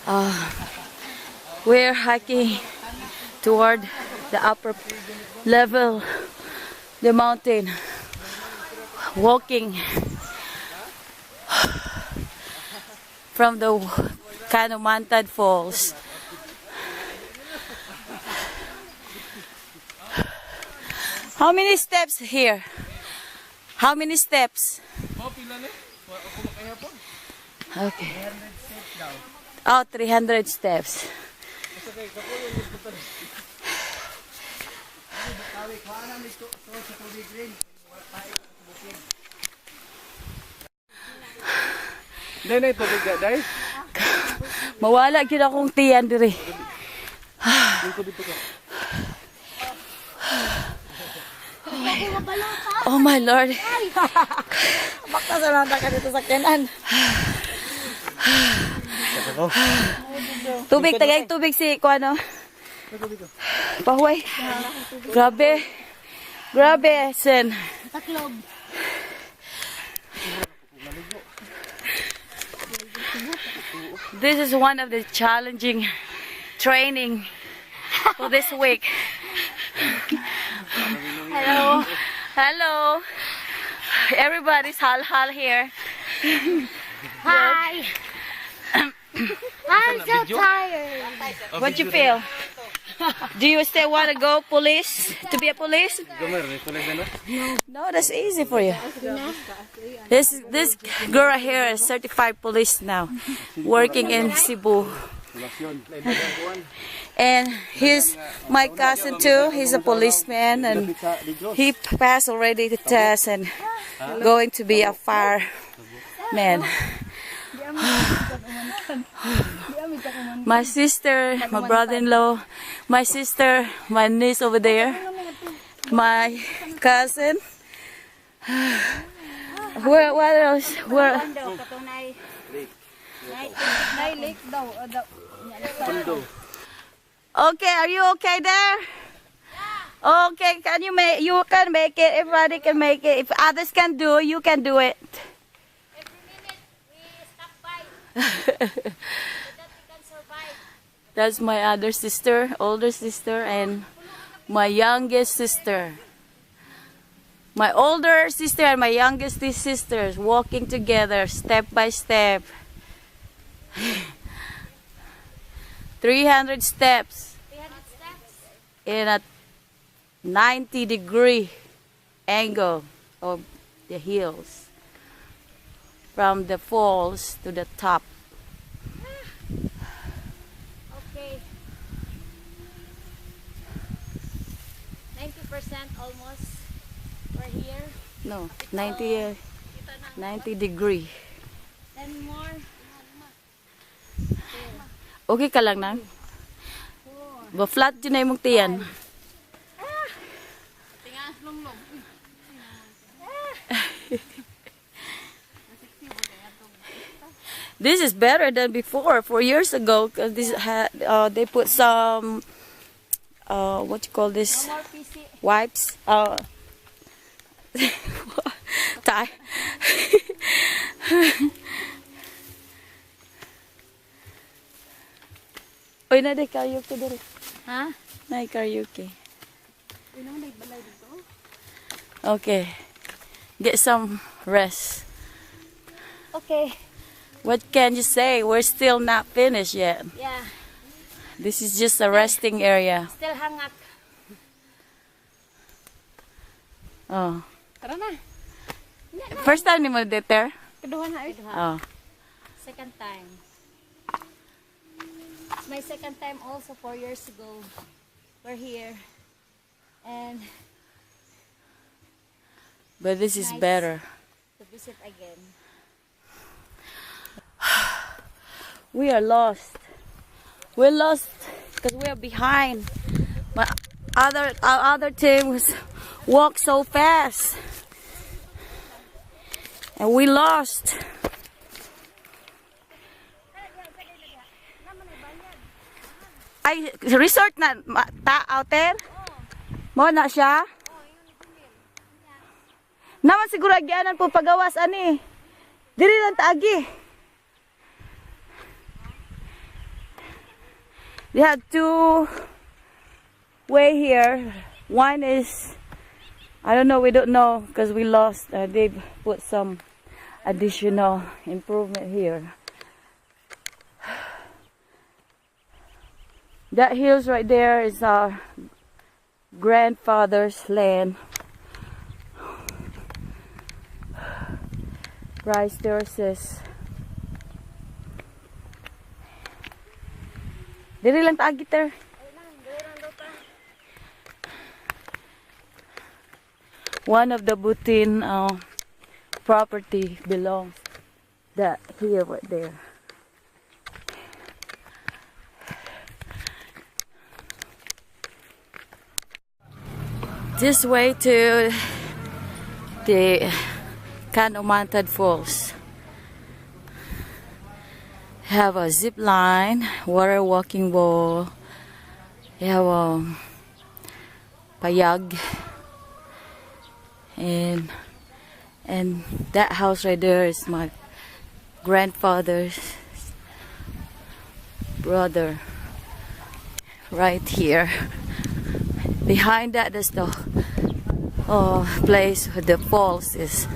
Uh, we're hiking toward the upper level, the mountain, walking from the Can-u-mantad falls. How many steps here? How many steps? Okay. Oh, 300 steps. Nay, tubig na, day. Mawala gyud akong tiyan diri. Oh my Lord. Bakta sa nanta ka dito sa Kenan. Tubig, tagay tubig si kuano. Pahuay. Grabe. Grabe, sen. Taklob. This is one of the challenging training for this week. Hello. Hello. Everybody's hal here. Hi. I'm so tired. What you feel? Do you still want to go police? To be a police? No, that's easy for you. This girl here is certified police now, working in Cebu. And he's my cousin too. He's a policeman, and he passed already the test and going to be a fireman. My sister, my brother-in-law, my sister, my niece over there, my cousin. Where? What else? Where? Okay, are you okay there? Okay, can you make? You can make it. Everybody can make it. If others can do, you can do it. That's my other sister, older sister, and my youngest sister. My older sister and my youngest sisters walking together, step by step. 300 steps. 300 steps. In a 90-degree angle of the hills. From the falls to the top. Okay. 90% almost. We're here. No, 90 degree. 10 more. Okay ka lang nang? Ba-flat yun na yung tiyan. This is better than before, 4 years ago, because this had they put some what you call this, No more PC. wipes. Tie. Uy, na day karaoke dito. Ha? Na karaoke. Uy, naman nagbalay dito. Okay, get some rest. Okay. What can you say? We're still not finished yet. Yeah. This is just a resting area. Still hangak. Oh. Tara na. First time ni mo dito? Keduhan na. Oh. Second time. It's my second time also 4 years ago. We're here. And But this is nice better. to visit again. We are lost. We're lost because we are behind. Our other team was walked so fast, and we lost. Ay, resort na out there? Mo na siya? Naman siguro agyanan po pagawas ani. Diri lang taagi. We had two way here. One is, I don't know, we don't know because we lost. They put some additional improvement here. That hills right there is our grandfather's land. Rice terraces. Dili lang ta gitar. One of the Butin property belongs that here right there. This way to the Can-u-mantad Falls. Have a zip line, water walking wall. You have a payag, and that house right there is my grandfather's brother. Right here. Behind that, there's the place where the falls is.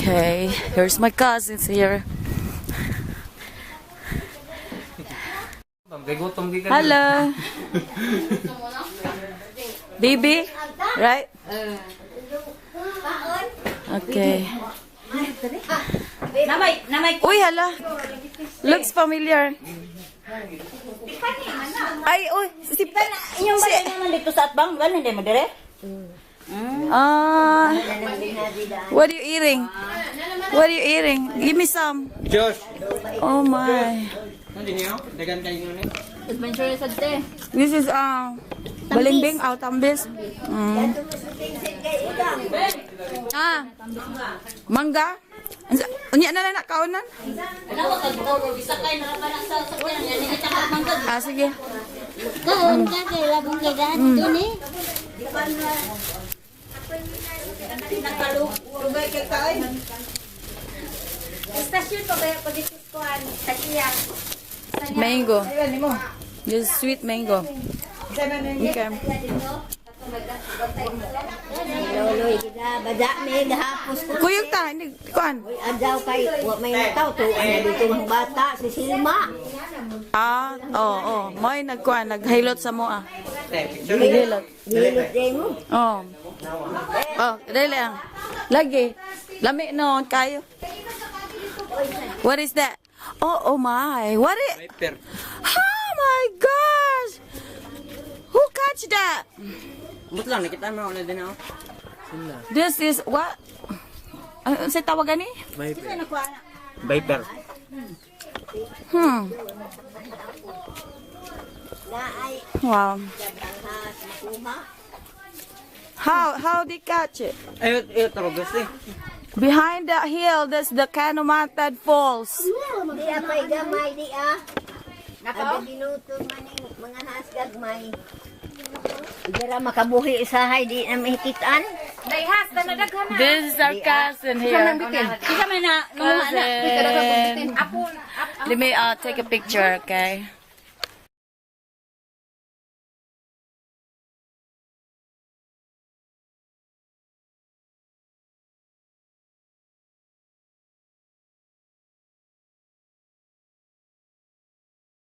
Okay, here's my cousins here. Hello. Bibi, right? Okay. Uy, hala. Looks familiar. Ay, uy, Inyong balay naman dito sa atbang, galing din mo dire? What are you eating? What are you eating? Give me some. Josh. Oh my. This is balimbing out tambis. Mangga. Unya na na kaunan. Ah, sige. Kaon ka kay labong gadan dun eh. Estasyon pa ba ko dito kuan sa iya? Mango. This is sweet mango. Okay. Loloy kita bada me gahapos ko. Kuyog ta, hindi kuan. Adaw kay wa may nataw to ano dito ang bata si Silma. Mo'y nagkuan, naghilot sa mo ah. Naghilot. Dilot day mo. Dali lang. Lagi. Lami noon kayo. What is that? Oh my. What is? Viper. Oh my gosh. Who catch that? But lang, nakita mo ulit din ako. This is what? Sa tawagan ni? Viper. Viper. Wow. How they catch it? Ayun, tarugos eh. Behind that hill, there's the Can-u-mantad Falls. Di apay gamay di ah. Ada binuto man mga hasgag may. Dira makabuhi usahay di na mahikitan. This is our cousin here. Cousin. Let me take a picture, okay?